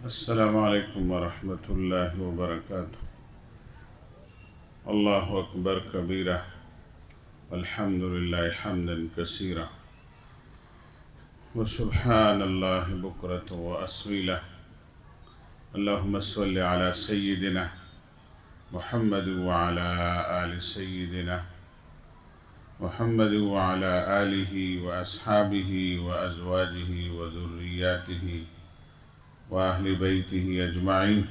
السلام عليكم ورحمة الله وبركاته. الله أكبر كبيرا والحمد لله حمدا كثيرا وسبحان الله بكرة وأصيلا. اللهم صل على سيدنا محمد وعلى آل سيدنا محمد وعلى آله وأصحابه وأزواجه وذرياته وأهل بيته أجمعين.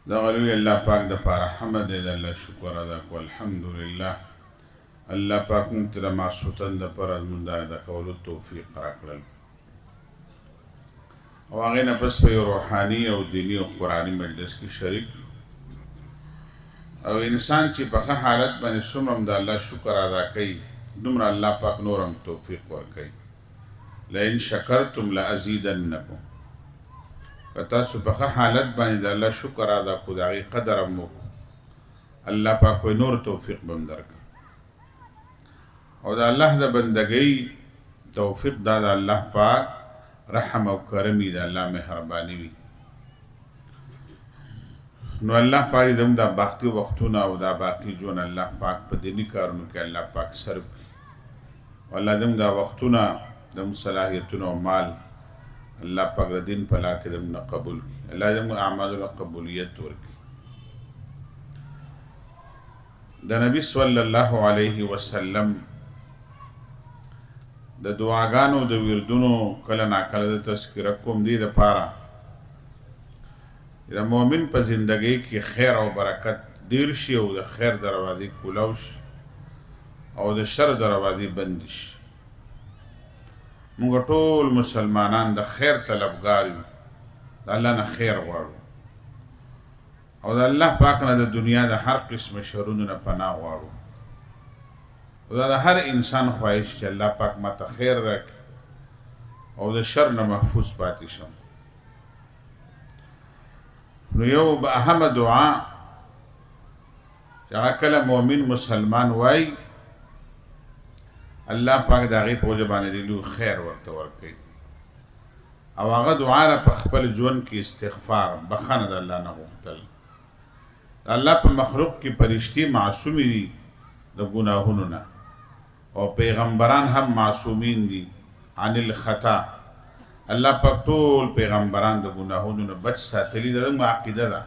دغلوی اللہ پاک دا پارا حمد دا اللہ شکر ادا کو الحمدللہ. اللہ پاک ممتدہ معصوتن دا پر ازمندہ دا کولو توفیق راکلل او آغین پس پہ روحانی او دینی او قرآنی مجلس کی شریک او انسان چی پخا حالت بانی سمرم دا اللہ شکر ادا کئی دمرا اللہ پاک نورم توفیق ورکئی. لئن شکرتم لأزیدنکم کتا سو پخا حالت بانی دا اللہ شکر ادا کو داغی قدر امو اللہ پاک کوئی نور توفیق بندر کا او دا اللہ دا بندگی توفیق دا اللہ پاک رحم و کرمی دا اللہ مہربانی وی نو اللہ پاک دم دا باقی وقتونا او دا باقی جون اللہ پاک پا دینی کارنو کے اللہ پاک سرب کی و اللہ دم دا وقتونا دم صلاحیتونا و مال اللہ پاک دین پلا کے دم قبول کی اللہ دم اعمال و قبولیت ورکی. دا نبی صلی اللہ علیہ وسلم دا دعاگانو دا وردونو کلنا کل دا تذکرکم دی دا پارا دا مومن پا زندگی کی خیر و برکت دیرشی او دا خیر دروازی کلوش او دا شر دروازی بندش. مونگا طول مسلمانان دا خیر طلبگاری دا اللہ نا خیر غوارو او دا اللہ پاکنا دا دنیا دا ہر قسم شرون نا پناہ غوارو او دا ہر انسان خواہش چا اللہ پاک ما تا خیر رکھ او دا شر نا محفوظ پاتی شم. نو یو با اہم دعا چاہا کل مومن مسلمان وائی اللہ پاک دا غیب ہو جبانے لیلو خیر ورطا ورکی او آغا دعا را پا خپل جون کی استغفار بخان دا اللہ نغوختل دا اللہ پا مخلوق کی پرشتی معصومی دی دا گناہوننا او پیغمبران ہم معصومین دی عن الخطا. اللہ پاک طول پیغمبران دا گناہوننا بچ ساتلی دا دنگا عقیدہ دا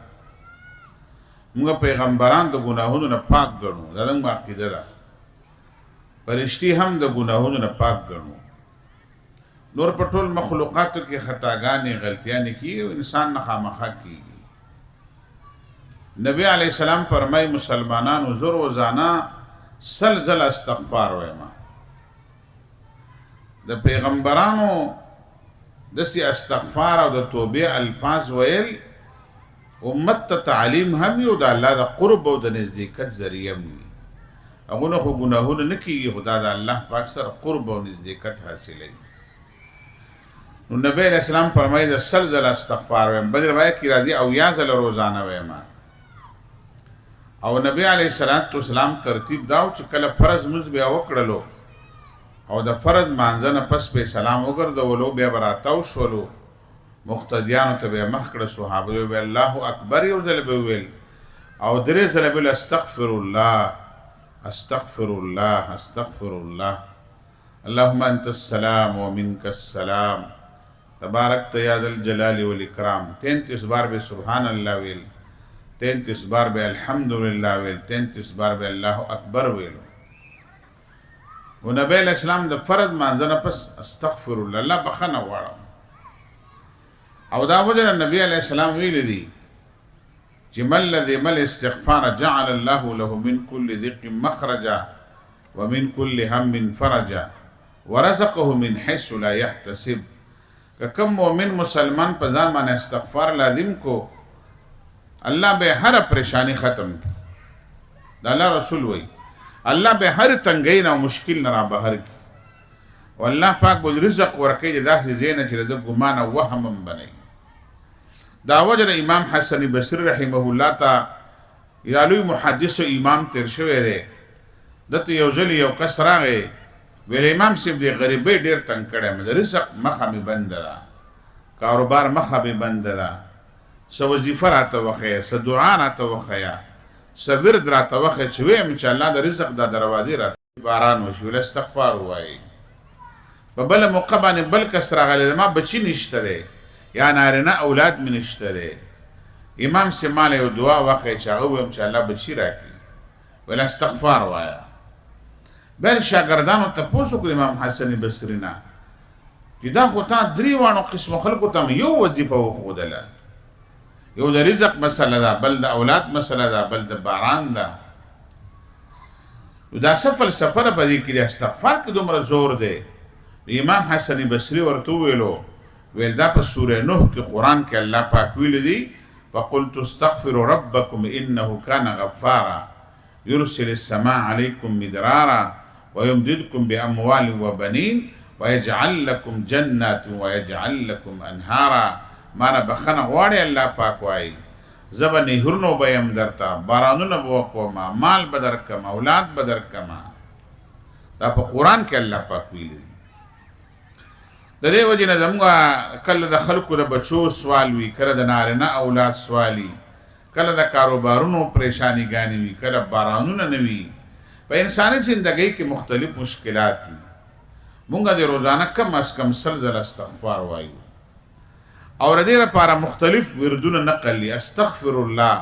منگا پیغمبران دا گناہوننا پاک گرنو دا دنگا عقیدہ دا پرشتی ہم دا گناہوں نا پاک گرنو. نور پٹول مخلوقاتو کی خطاگانی غلطیانی کی انسان نخامخا کی. نبی علیہ السلام فرمائی مسلمانان زور و زانا سلزل استغفار ویما دا پیغمبرانو دسی استغفار او دا توبیع الفاظ ویل امت تا تعلیم ہم یو دا اللہ دا قرب او دا نزدیکت ذریعہ ہوئی اگونا خو گناہون نکی خدا دا اللہ پاک سر قرب و نزدیکت حاصل ہے. نو نبی علیہ السلام فرمائی دا سلزل استغفار ویم بدر روایت کی راضی او یازل روزانہ ویما او نبی علیہ السلام ترتیب داو چکل فرض مزبیا وکڑلو او دا فرض مانزن پس پہ سلام اگردولو بیا براتاو شولو مختدیانو تبیا مخکڑ صحابیو بی اللہ اکبر یو ذل بیویل او درے ذل بیویل استغفر اللہ استغفر اللہ استغفر اللہ اللہم انت السلام ومنک السلام تبارک یا ذا الجلال والاکرام. 33 بار بے سبحان اللہ ویل 33 بار بے الحمدللہ ویل 33 بار بے اللہ اکبر ویلو. و نبی علیہ السلام دا فرض مانزنا پس استغفر اللہ اللہ بخنا وارا او دا وجر نبی علیہ السلام ویل دی جمال الذي مل استغفار جعل الله له من كل ضيق مخرجا ومن كل هم فرجا ورزقه من حيث لا يحتسب. کہ کم مومن مسلمان پزان من استغفار لازم کو اللہ بے ہر پریشانی ختم کی. دا اللہ رسول وی اللہ بے ہر تنگین و مشکل نرا بہر کی و اللہ پاک بول رزق ورکی جدا سے زین چلے گمان و وہم بنے. دا وجر امام حسن بصری رحمه اللہ تا یالوی محدث و امام ترشوے دے دت یو ځلی یو کس راغی ویل امام صاحب دی غریبۍ ډېر تنګ کړی مې د رزق مخه مې بنده ده کاروبار مخه به بند ده، څه وظیفه راته وښیه، څه دعا راته وښیه، څه ورد راته وښیه چې ویم چې الله د رزق دا دروازې راته باران وشي، ول استغفار ووایي. په بله موقع باندې بل کس راغلی زما بچي نشته دی یا نارینه اولاد مې نشته دی، امام صاحب ماله یو دعا وښیه چې هغه ویم چې الله بچي راکړي، ول استغفار وایه. بل شاګردانو تپوس وکړو امام حسن بصري نه چې دا خو تا درې واړو قسمو خلکو ته یو وظیفه وښودله، یو د رزق مسله ده، بل د اولاد مسله ده، بل د باران ده. دا څه فلسفه ده په دې کې د استغفار کې دومره زور دی. امام حسن بصري ورته وویلو ویل دا په سوره نوح کې قرآن کې الله پاک ویلي دي فقلت استغفروا ربکم انه کان غفارا يرسل السماء عليكم مدرارا ويمددكم بأموال وبنين ويجعل لكم جنات ويجعل لكم انهارا. مانا بخنه غواړي الله پاک وایي زبا نهرونو بیم درتا، بارانونه بوکوما، مال بدرکما، اولاد بدرکما. دا په قرآن کې الله پاک ویلي دي. د دې وجې نه زموږ کله د خلکو د بچو سوال وي، کله د نارینه اولاد سوالي، کله د کاروبارونو پریشانی ګانی وي، کله بارانونه نه وي. په انساني زندګۍ کې مختلف مشکلات وي. مونږ د روزانه کم از کم 100 ځله استغفار وایو او د دې لپاره مختلف وردونه نقل لي. استغفر الله،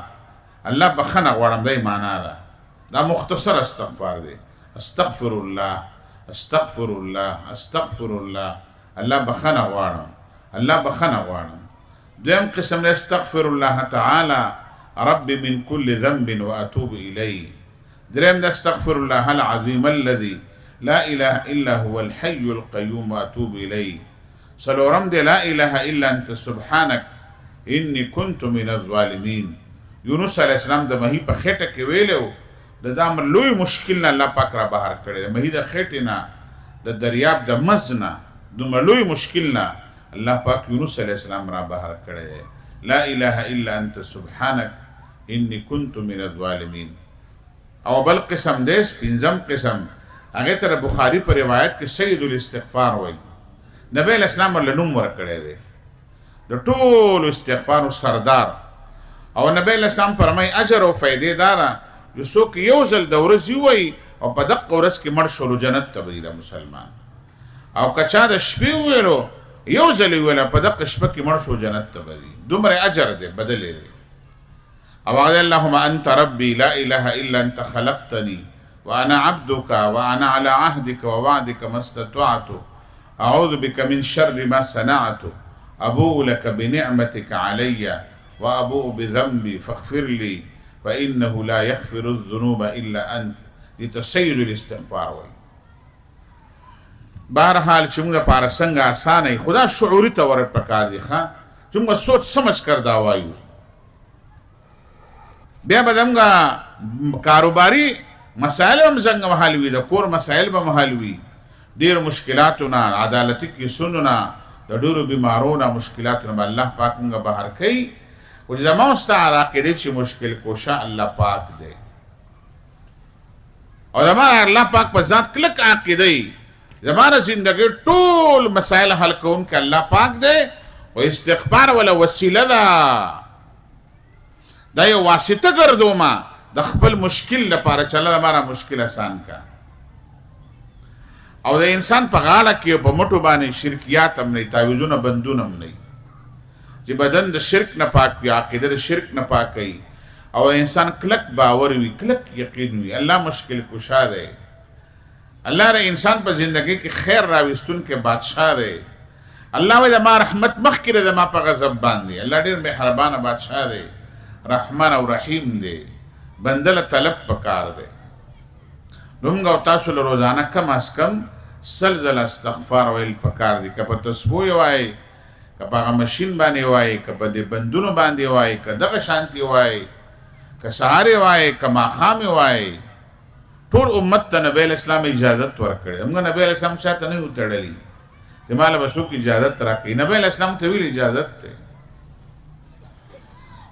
الله بخنه غواړم، دی معنا ده. دا مختصر استغفار دی. استغفر الله، استغفر الله، استغفر الله، الله بخنه غواړم، الله بخنه غواړم. دویم قسم استغفر الله تعالی رب من كل ذنب واتوب الیه. دریم استغفر الله العظیم الذي لا اله الا هو الحي القيوم واتوب الیه. سلورم دی لا اله الا انت سبحانك انی كنت من الظالمین. یونس علیہ السلام د مہی په خېټه کې ویلو د دامر لوی مشکل نه الله پاک را بهر کړی. مہی د خېټې نه د دریاب د مز نه دومره لوی مشکل نه الله پاک یونس علیہ السلام را بهر کړی. لا اله الا انت سبحانك انی كنت من الظالمین. او بل قسم دی پنځم قسم هغه تر بخاری په روایت کې سید الاستغفار وایي. نبی علیہ السلام ورله نوم ورکړی دی د ټولو استغفارو سردار. او نبی علیہ السلام فرمایي اجر او فایدې داره یو څوک یو ځل د ورځې ووایي او په دقه ورځ کې مړ شولو جنت ته به مسلمان. او که چا د شپې وویلو یو ځل یې ویله په دقه شپه کې مړ شو جنت ته به ځي. دومره اجر دی، بدلې دی. او هغه اللهم انت ربي لا اله الا انت خلقتني وانا عبدك وانا على عهدك ووعدك ما استطعت اعوذ بك من شر ما صنعت ابوء لك بنعمتك علي وابوء بذنبي فاغفر لي فانه لا يغفر الذنوب الا انت. لتسيد الاستغفار وي. بهرحال چې موږ لپاره څنګه آسانه خدا شعوري ته ور پکار دي ښه چې موږ سوچ سمجھ کر دا وایو. بیا به زموږ کاروباري مسایل هم څنګه حل وي، د کور مسایل به حل وي، ډېر مشکلاتونه عدالتي کیسونه د ډېرو بیمارونه مشکلاتونه به الله پاک موږ بهر کوي. خو چې زما او ستا عقیدې چې مشکل کوشه الله پاک دی او زما الله پاک په ذات کلک عقیده زمانه زندگی ټول مسائل حل کوونکی الله پاک دی. او استغفار ولا وسیله ده، دا یو واسطه ګرځوما د خپل مشکل لپاره چې الله زما مشکل آسان کا. او د انسان په غاړه کې په مټو باندې شرکیات هم نه، تعویذونه بندونه هم نه، چې بدن د شرک نه پاک وي، عقیده د شرک نه پاک وي او انسان کلک باور وي، کلک یقین وي الله مشکل کشا دی. الله ر انسان په زندگی کې خیر راوستون کې بادشاہ دی. الله وی ما رحمت مخکې د ما په غضب باندې. الله ډېر مهربانه بادشاہ دی، رحمان او رحیم دی، بندل طلب پکار دی. موږ او تاسو له روزانه کم از کم 100 ځله استغفار ویل پکار دی. که په تسبیح وایي، که په هغه مشین باندې وایي، که په دې بندونو باندې وایي، که دغه شانتي وایي، که سهار وایي، که ماښام وایي. ټول امت ته نبی اسلام اجازت ورکړي. موږ نبی اسلام چاته نه وتړلی چې مال به څوک اجازت راکړي. نبی اسلام ته ویل اجازت ده.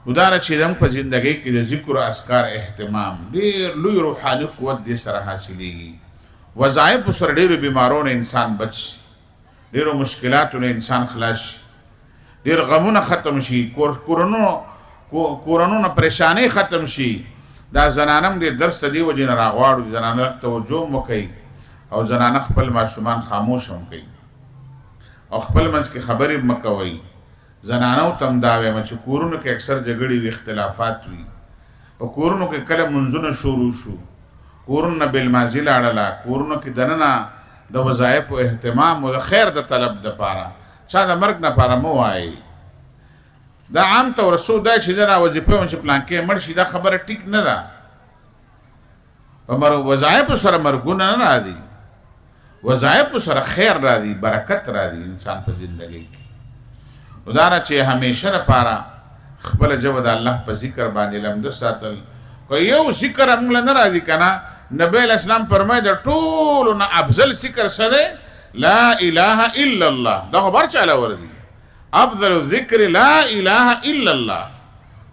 وداره چې دم په زندګۍ کې د ذکر او اذکار اهتمام ډېر لوی روحاني قوت دې سره حاصلېږي. وظایف سره ډېرو بیمارونو انسان بچ، ډېرو مشکلاتونو انسان خلاص. ډیر غمونه ختم شي، کورونو نه پریشانی ختم شي. دا زنانم دې درس ته دی وجې نه راغواړو، زنانه توجه مو کوي او زنانه خپل ماشومان خاموش هم کوي او خپل منځ کې خبرې مه کوئ. زنانو تم دا وایم چې کورونو کې اکثر جګړې وي، اختلافات وي. په کورونو کې کله منځونه شروع شو، کورونو نه بالماضي لاړله، کورونو کې دننه د وظایفو اهتمام او د خیر د طلب دپاره، چا د مرګ نپاره مه وایي. دا عام طور سو دا چې دا وظیفه وم چې پلانکې مړ شي، دا خبره ټیک نه ده. په وظایفو سره مرګونه نه راځي، وظایفو سره خیر راځي، برکت راځي انسان په زندګۍ کې. نو دا نه چې همیشه لپاره خپله ژبه د الله په ذکر باندې لمده ساتل. که یو ذکر موږ له نه راځي که نه، نبی علیه السلام فرمایي د ټولو نه افضل ذکر څه دی؟ لا اله الا الله. دا خو بر چا له ورځي. افضل الذکر لا اله الا الله.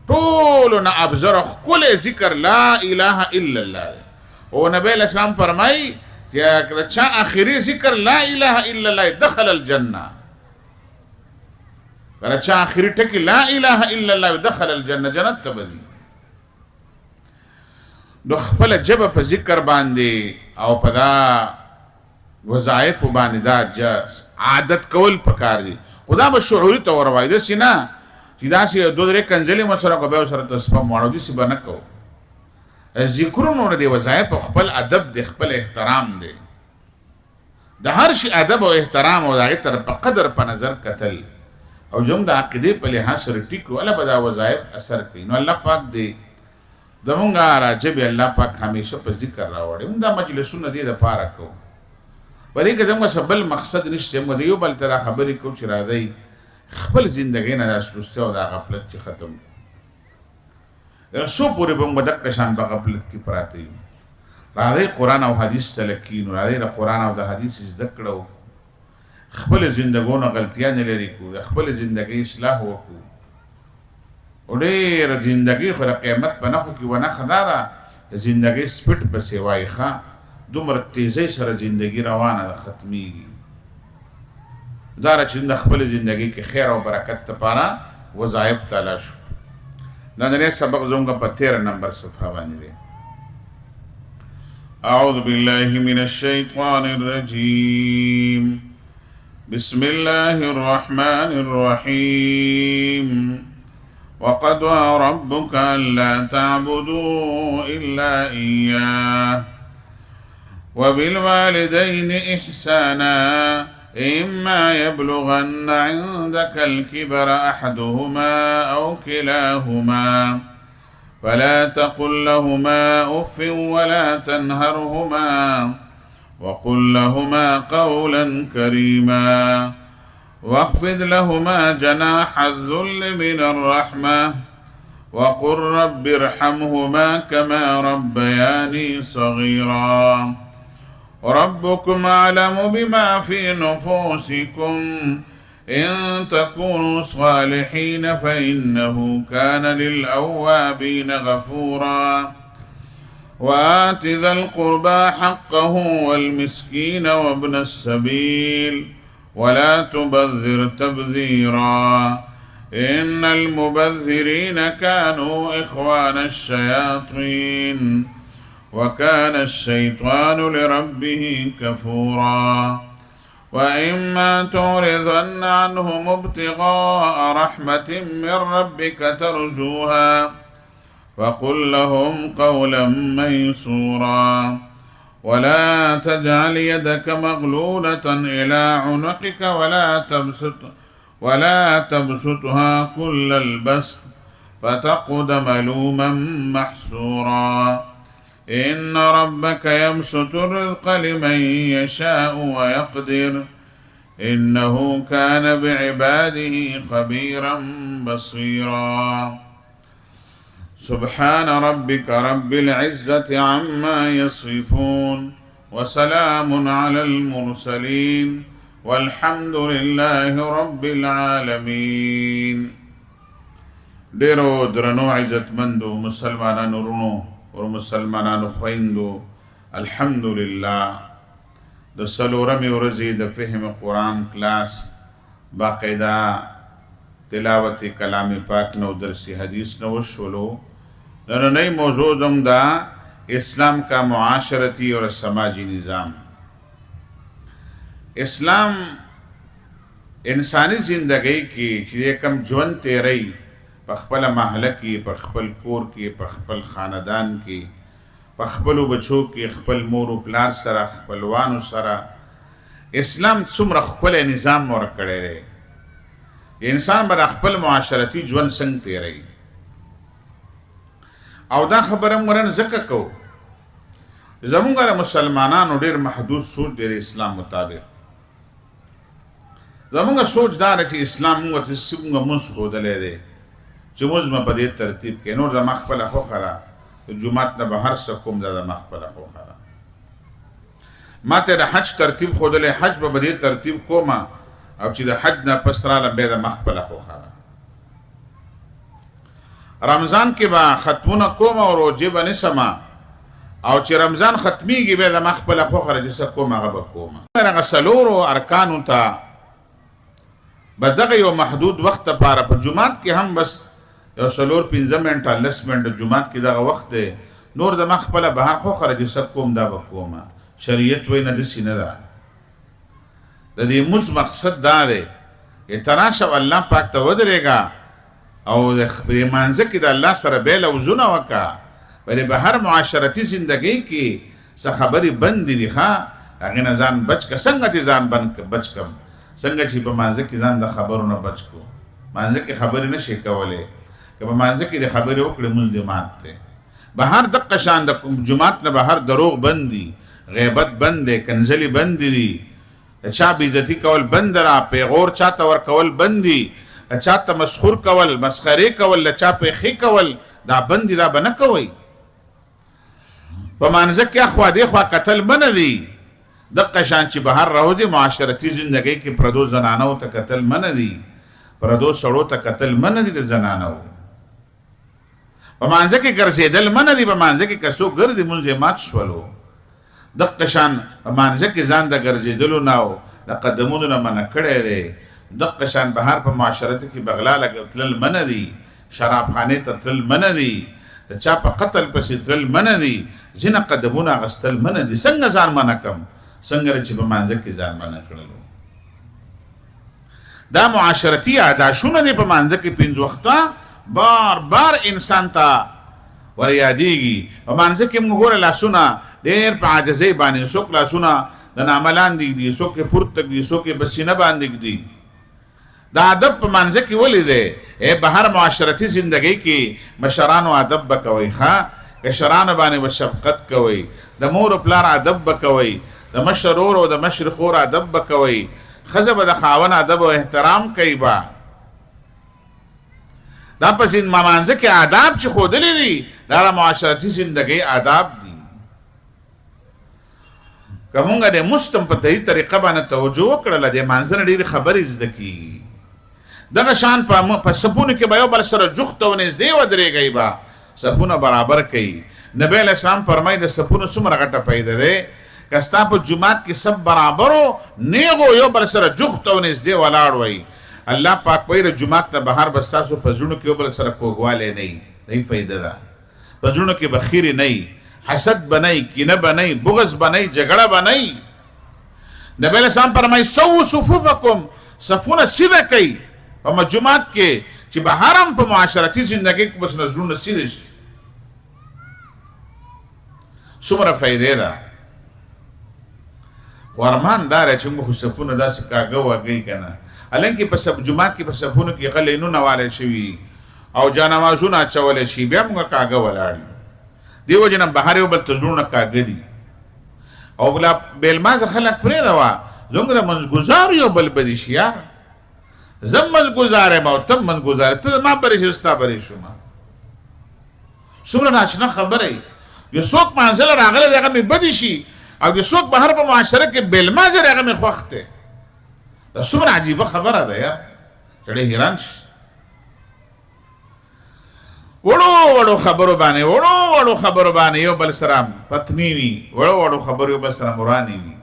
ټولو نه افضل ښکلی ذکر لا اله الا الله دی. او نبی علیه السلام فرمایي چې چا آخري ذکر لا اله الا الله دخل الجنه. کله چا آخري ټکي لا اله الا الله دخل الجنه، جنت ته به ځي. نو خپله ژبه په ذکر باندې او په دا وظایفو باندې دا عادت کول پکار دي. خدا به شعوري طور وایي، داسې نه چې داسې دوه درې کنځلې مو سره کو بیا ورسره تسبیح واړو، داسې به نه کوو. ذکرونو د وظایفو خپل ادب دی، خپل احترام دی. د هر شي ادب او احترام او د هغې طرف په قدر په نظر کتل او زموږ د عقیدې په لحاظ سره ټیک وله به دا وظایف اثر کوي. نو الله پاک دی زمونږ راجب الله پاک همیشه په ذکر راوړي. موږ دا مجلسونه دې دپاره کوو، په دې کې زموږ څه بل مقصد نشته. موږ د یو بل ته را خبرې کوو چې راځئ خپل زندګۍ نه دا سستي او دا غفلت چې ختم کړو. څو پورې به موږ دقه شان په غفلت کې پراته یو. راځئ قرآن او حدیث تلقي نو، راځئ د قرآن او د حدیث زده کړو، خپل زندګونو غلطیانې لرې کړو، د خپل زندګۍ اصلاح وکړو. او ډېره زندګي خو د قیامت په نښو کې ونښه دا ده د زندګۍ سپټ پسې وایي ښه، دومره تیزۍ سره زندګي روانه ده، ختمیږي. دا ده چې د خپل زندګۍ کې خیر او برکت دپاره وظایف تلاش شو. نننی سبق زموږ په 13 نمبر صفحه باندې دی. اعوذ بالله من الشیطان الرجیم، بسم الله الرحمن الرحیم. وقضى ربك ألا تعبدوا إلا إياه وبالوالدين إحسانا إما يبلغن عندك الكبر أحدهما أو كلاهما فلا تقل لهما أف ولا تنهرهما وقل لهما قولا كريما واخفض لهما جناح الذل من الرحمة وقل رب ارحمهما كما ربياني صغيرا ربكم أعلم بما في نفوسكم إن تكونوا صالحين فإنه كان للأوابين غفورا وآت ذا القربى حقه والمسكين وابن السبيل ولا تبذر تبذيرا إن المبذرين كانوا إخوان الشياطين وكان الشيطان لربه كفورا وإما تعرضن عنهم ابتغاء رحمة من ربك ترجوها فقل لهم قولا ميسورا ولا تجعل يدك مغلولة إلى عنقك ولا تبسطها كل البسط فتقعد ملوما محسورا إن ربك يبسط الرزق لمن يشاء ويقدر إنه كان بعباده خبيرا بصيرا سبحان ربك رب العزة عما يصفون وسلام على المرسلين والحمد لله رب العالمين. ډیرو درنو عزتمندو مسلمانانو ورونو او مسلمانانو خویندو، الحمدلله د څلورمې ورځې د فهم قرآن کلاس باقاعده تلاوت کلام پاک نو درس حدیث نو شولو نئی موضوع دم دا اسلام کا معاشرتی اور سماجی نظام. اسلام انسانی زندگی کی چې کم ژوند تیری په خپل محله کې، په خپل کور کې، په خپل خاندان کې، په خپلو بچو کې، خپل مور او پلار سره، خپلوانو سره اسلام څومره ښکلی نظام ورکړی دی. انسان به خپل معاشرتی ژوند څنګه تیری. او دا خبره موږ نن ځکه کوو زمونږ د مسلمانانو ډېر محدود سوچ دی د اسلام مطابق. زمونږ سوچ دا دی چې اسلام موږ ته څنګه مونځ ښودلی دی چې مونځ به په دې ترتیب کې نور زما خپله خوښه ده، د جومات نه به هر څه کوم دا زما خپله خوښه ده. ما ته د حج ترتیب ښودلی، حج به په دې ترتیب کومه، او چې د حج نه پس رالم بیا زما خپله خوښه ده. رمضان کې به ختمونه کوم او روژې به نیسمه، او چې رمضان ختمیږي بیا زما خپله خوښه ده چې څه کوم هغه به کومه. هغه څلورو ارکانو ته به دغه یو محدود وخت دپاره په جومات کې هم بس یو 4-5 منټه 10 منټه جومات کې دغه وخت دی، نور زما خپله بهر خوښه ده چې څه کوم دا به کومه. شریعت وایي نه داسې نه ده. د دې مونځ مقصد دا دی چې ته راشه الله پاک ته ودرېږه او د لمانځه کې د الله سره بیل وضونه وکړه. بلې بهر معاشرتي زندګۍ کې څه خبرې بندې دي، ښه هغې نه ځان بچ که. څنګه چې ځان بچ کړم، څنګه چې په مانځه کې ځان د خبرو نه بچ کړو. مانځه کې خبرې نه شي کولی، که په مانځه کې د خبرې وکړې مونځ دې مات دی. بهر دقه شان د جومات نه بهر دروغ بند دي، غیبت بند دی، کنځلې بند دي، د چا بېعزتي کول بند را، پیغور چاته ورکول بند دي، د چاته مسخور کول، مسخرې کول، د چا پیښې کول دا بند دي، دا به نه کوئ. په مانځه کې اخوا دېخوا کتل منه دي. دقه شان چې بهر راوځي معاشرتي زندګۍ کې پردو زنانو ته کتل منه دي، پردو سړو ته کتل منه دي. د زنانو په مانځه کې ګرځېدل منه دي. په مانځه کې که څوک ګرځي مونځ یې مات شولو. دقه شان په مانځه کې ځان د ګرځېدلو نه او د قدمونو نه منع کړی دی. دقه شان بهر په معاشرت کې بغلا تلل منه دي، شرابخانې ته تلل منه دي، د چا په قتل پسې تلل منه دي، ځینې قدمونه اخیستل منه دي. څنګه ځان منع کړم؟ څنګه چې په مانځه کې ځان منع کړلو. دا معاشرتي عاداشونه دي په مانځه کې 5 وخته بار بار انسان ته ور یادېږي. په مانځه کې موږ ګوره لاسونه ډېر په عاجزۍ باندې، څوک لاسونه د نامه لاندې ږدي، څوک یې پورته ږدي، څوک یې په سینه باندې ږدي. دا ادب په مانځه کې ولې دی؟ بهر معاشرتي زندګۍ کې مشرانو ادب به کوئ، ښه کشرانو باندې به شفقت کوئ، د مور و پلار ادب به کوئ، د مشر ورور او د مشر خور ادب به کوئ، ښځه به د خاوند ادب او احترام کوي. به دا په مانځه کې آداب چې ښودلي دي دا د معاشرتي زندګۍ آداب دي. که مونږ د مستم په صحیح طریقه باندې توجه وکړله د مانځه نه ډېرې خبرې زده کېږي. دغه شان په صفونو کې به یو بل سره جوخت او نږدې ودرېږئ، به صفونه برابر کوي. نبی علیه السلام فرمایي د صفونو څومره غټه فایده دی. که ستا په جومات کې صف برابرو نیغو یو بل سره جوخت او نږدې ولاړ وئ، الله پاک وایي د جومات نه بهر به ستاسو په زړونو کې یو بل سره کوږوالی نه وي. دهی فایده ده. په زړونو کې بخیرې نه وي، حسد به نه وي، کینه به نه وي، بغض به نه وي، جګړه به نه وي. نبی علیه السلام فرمایي سووا صفوفکم، صفونه سیده کوئ په جومات کې چې بهر هم په معاشرتي زندګۍ کې بس زړونه سیده شي. څومره فایدې ده. خو ارمان دا دی چې موږ خو صفونه داسې کاږه واږئ که نه. حالانکې په جومات کې په صفونو کې غلینونه والی شوي او جانمازونه اچولی شي، بیا موږ کاږه ولاړ یو. دې وجې نه بهر یو بل ته زړونه کاږه دي. او بېلمازه خلک پرېږدوه، زموږ د منځګزار یو بل بدي شي. یار زه منځګزار یم او ته منځګزار، ته زما بری شي ستا بری شومه. څومره ناشنا خبره یي. یو څوک مانځه له راغلی دی هغه مې بدي شي، او یو څوک بهر په معاشره کې بېلمازه دی هغه مې خوښ دی. دا څومره عجیبه خبره ده یار، سړی حیران شي. وړو وړو خبرو باندې یو بل سره پتنی وي، وړو خبرو یو بل سره مرانی وي.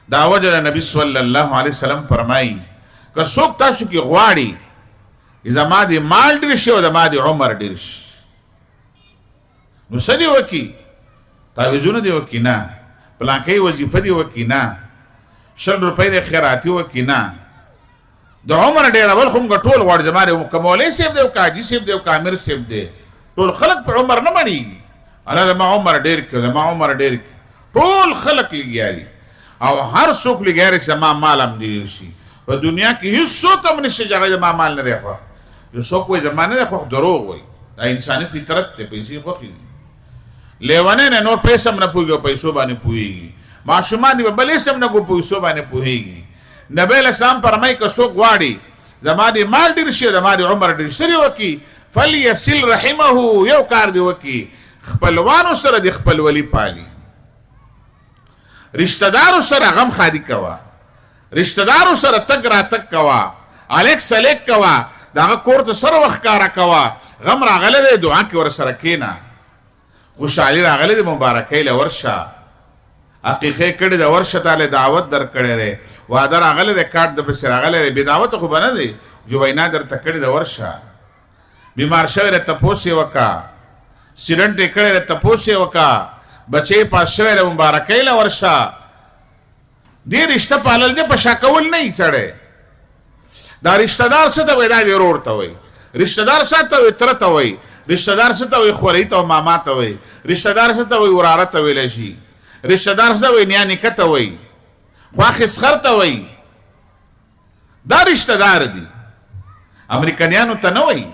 دا وجه نبی صلی الله علیه وسلم فرمایي که څوک تاسو کې غواړي زما د مال ډېر شي او زما د عمر ډېر شي نو څه دې وکړي تعویضونه دې وکړي نه پلانکۍ وظیفه دې وکړي نه 100 روپۍ د خیراتي وکړي نه د عمر ډېرول خو موږ ټول غواړو زما د که مولوي صاحب دی او که حاجي صاحب دی او که امیر صاحب دی ټول خلک په عمر نه مړېږي الله زما عمر ډېر کړي زما عمر ډېر کړي ټول خلک لګیا دي او هر څوک لګیا دی چې زما مال هم ډېر شي په دنیا کې هېڅوک هم نشته چې هغه زما مال نه دی خوښ یو څوک وایي زما نه دی خوښ دروغ وایي دا انساني فطرت دی پیسې خوښې دي لیونی نه نور پیسې هم نه پوهېږي او پیسو باندې پوهېږي ماشومان دي په بل هېڅ هم نه پیسو باندې پوهېږي نبی علیه السلام فرمایي که څوک غواړي زما د مال ډېر شي زما د عمر ډېر څه دې وکړي فلیصل رحمه یو کار دې وکړي خپلوانو سره د خپلولي پالي رشته دارو سره غم خادي کوه رشته دارو سره تګ راتګ کوه الیک سلیک کوه د هغه کور ته سر وښکاره کوه غم راغلی دی دعا کې ورسره کښېنه خوشحالي راغلی دی مبارکۍ له ورشه عقیقې کړې ده ورشه تاله دعوت در کړی دی واده راغلی دی کارت د پسې راغلی دی بې دعوته خو به نه دی جوینا درته کړې ده ورشه بیمار شوی دی تپوس یې وکړه سیډنټ یې کړی دی تپوس یې وکړه بچې پاس شوی دی مبارکۍ له ورشه دې رشته پالل دی په شا کول نه سړی دا رشته دار څه ته وایي دا دې ورور ته وایي رشته دار څه ته وایي تره ته وایي رشته دار څه ته وایي خورۍ ته او ماما ته وایي رشته دار څه ته وایي وراره ته ویلی شي رشته دار څه ته وایي نیا نیکه ته وایي خواخسخر ته وایي دا رشته دار دي امریکنیانو ته نه وایي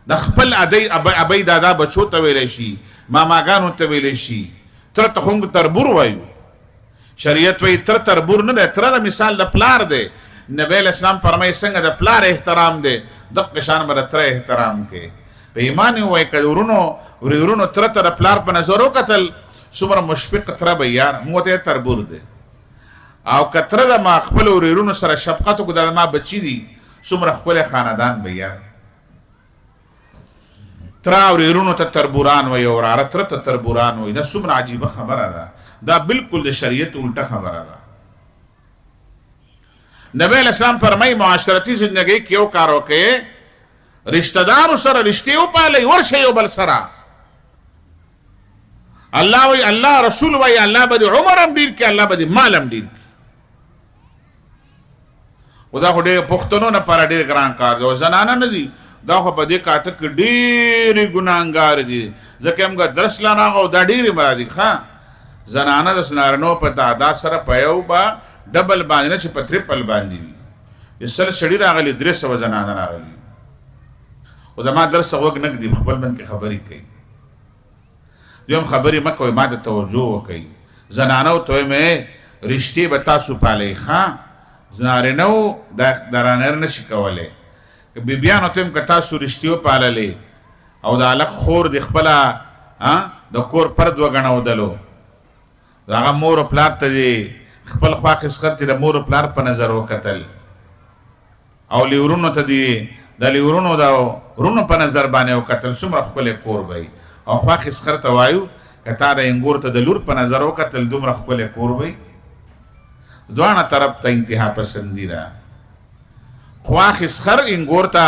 د خپل ابۍ دادا بچو ته ویلی شي ماماګانو ته ویلی شي تره ته خو موږ تربور وایو شریعت وایي تره تربور نه دی تره د مثال د پلار دی نبی علیه السلام فرمایي څنګه د پلار احترام دی دغه شان به د تره احترام کوي په ایمان یې ووایي که ورونو تره ته د پلار په نظر وکتل څومره مشفق تره به یار موږ ته تربور دی او که تره د ما خپل ورونو سره شفقت وکړو دا ما بچي دي څومره ښکلی خاندان به یار تره ورونو ته تربوران وایي او وراره تره ته تربوران وایي دا څومره عجیبه خبره ده دا بالکل د شریعت الټه خبره ده نبی علیہ السلام فرمایي معاشرتي زندګۍ کې یو کار وکړئ رشته دارو سره رشتې وپالئ ورشئ یو بل سره الله وایي الله رسول وایي الله به د عمر هم ډېر کړي الله به د مال هم ډېر کړي خو دا خو ډېر پښتنو لپاره ډېر ګران کار دی او زنانه نه دي دا خو په دې کاته کې ډېرې ګناهګار دي ځکه موږ درس لا راغو دا ډېرې مرادي ښه زنانه د نارینو په تعداد سره په یو به ډبل باندې نه چې په تریپل باندې وي سل سړي راغلي 300 زنانه راغلي او زما درس غوږ نه ږدي خپل من کې خبرې کوي دویم خبرې مه کوئ ما ته توجه وکئ زنانو ته وایم رشتې به تاسو پالئ ښه نارینهو دا رانر نشي کولی که بیبیانو ته هم که تاسو رشتې وپاللې او د هلک خور د خپله د کور پرد وګڼودلو د هغه مور و پلار ته دې خپل خواخسخر ته د مور و پلار په نظر وکتل او لیورونو ته دې د لیورونو د ورونو په نظر باندې وکتل څومره ښکلی کور به او خواخسخر ته وایو که تا د انګور ته د لور په نظر وکتل دومره ښکلی کور به دواړه طرف ته انتها پسندي ده خواخسخر انګور ته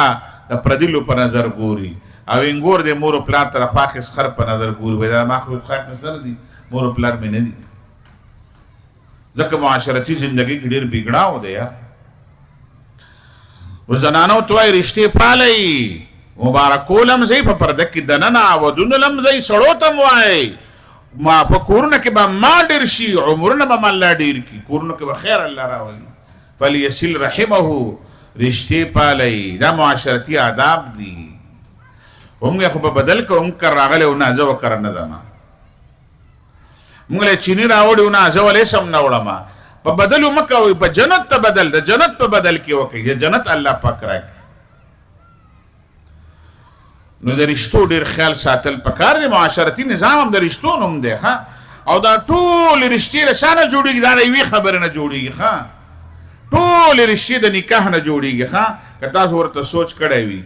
د پردیلو په نظر ګوري او انګور د مور و پلار ته د خواخسخر په نظر ګوري دا ما خو خواخسخر دي مور و پلار مې نه دي ځکه معاشرتي زندګۍ کې ډېر بګړاو دی یار و زنانو ته وایي رشتې پالئ مبارکول هم ځئ په پرده کې دننه ودونه هم ځئ سړو ته هم وایئ ما په کورونه کې به ما ډېر شي عمرونه به ما الله ډېر کړي کورونو کې به خیر الله راولي فلیصل رحمه رشتې پالئ دا معاشرتي آداب دي موږ خو په بدل کې هم کر راغلی و نه زه وکره نه ځم موږ له چیني راوړي و نه زه ولې سم نه وړم په بدل مه کوئ په جنت ته بدل د جنت په بدل کې وکړئ د جنت الله پاک راکړي نو د رشتو ډېر خیال ساتل پکار دی معاشرتي نظام هم د رشتو نوم دی ښه او دا ټولې رشتې له چا نه جوړېږي دا د یوې خبرې نه جوړېږي ښه ټولې رشتې د نکاح نه جوړېږي ښه که تاسو ورته سوچ کړی وي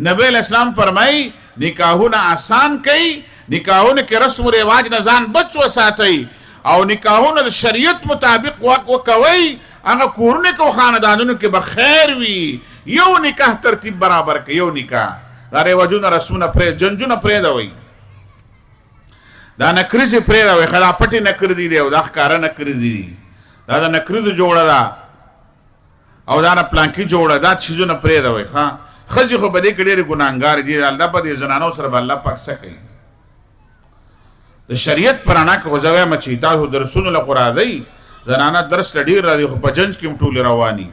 نبی علیه السلام فرمایي نکاحونه آسان کوي نکاحونه کې رسم و رواج نه ځان بچ وساتئ او نکاحونه د شریعت مطابق وکوئ هغه کورونه کو خاندانونو کې به خیر وي یو نکاح ترتیب برابر کې یو نکاح دا رواجونه رسمونه پرې جنجونه پرې دا وي دا نکري سي پرې دا وي خلا پټي نکري دي او دا ښکارا نکري دي دا د نکري د جوړه دا او دا نه پلانکی جوړه دا چیزونه پرې دا وي ها خځې خو بده کډېر ګناګار دي الله په دې زنانو سره الله پاک سکي د شریعت پرانا کې غوځوي مچې تاسو درسونه لقرا دی زنانه درس لډیر را دي خو په جنج کې ټول رواني